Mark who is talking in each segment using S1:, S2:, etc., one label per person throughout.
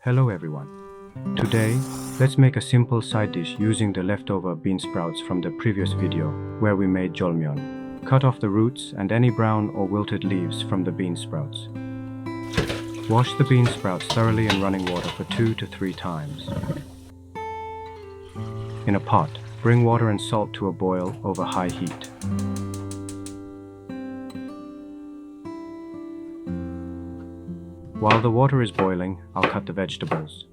S1: Hello everyone. Today, let's make a simple side dish using the leftover bean sprouts from the previous video where we made jjolmyeon. Cut off the roots and any brown or wilted leaves from the bean sprouts. Wash the bean sprouts thoroughly in running water for 2 to 3 times. In a pot, bring water and salt to a boil over high heat. While the water is boiling, I'll cut the vegetables.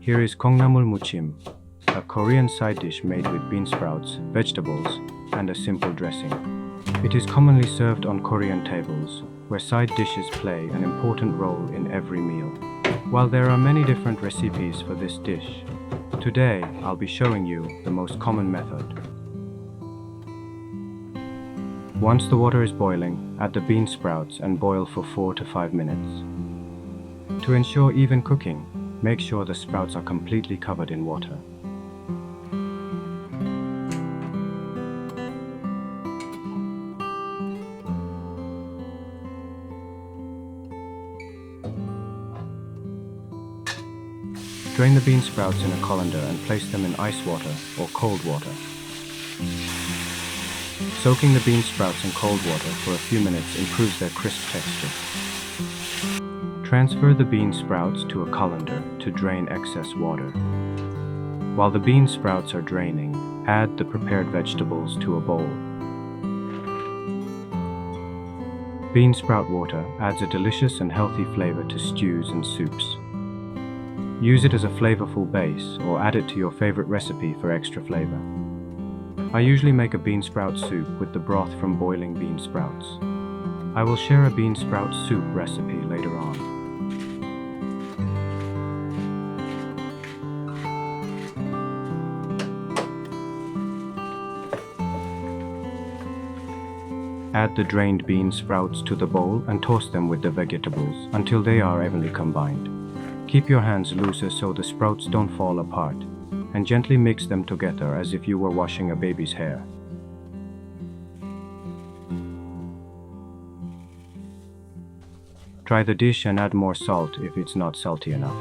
S1: Here is kongnamul muchim, a Korean side dish made with bean sprouts, vegetables, and a simple dressing. It is commonly served on Korean tables, where side dishes play an important role in every meal. While there are many different recipes for this dish, today I'll be showing you the most common method. Once the water is boiling, add the bean sprouts and boil for 4 to 5 minutes. To ensure even cooking, make sure the sprouts are completely covered in water. Drain the bean sprouts in a colander and place them in ice water or cold water. Soaking the bean sprouts in cold water for a few minutes improves their crisp texture. Transfer the bean sprouts to a colander to drain excess water. While the bean sprouts are draining, add the prepared vegetables to a bowl. Bean sprout water adds a delicious and healthy flavor to stews and soups. Use it as a flavorful base or add it to your favorite recipe for extra flavor. I usually make a bean sprout soup with the broth from boiling bean sprouts. I will share a bean sprout soup recipe later on. Add the drained bean sprouts to the bowl and toss them with the vegetables until they are evenly combined. Keep your hands looser so the sprouts don't fall apart, and gently mix them together as if you were washing a baby's hair. Try the dish and add more salt if it's not salty enough.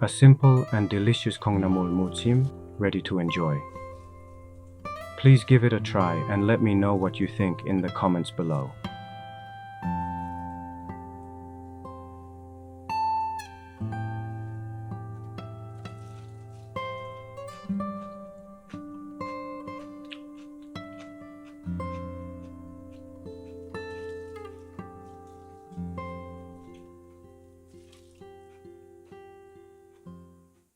S1: A simple and delicious kongnamul muchim ready to enjoy. Please give it a try and let me know what you think in the comments below.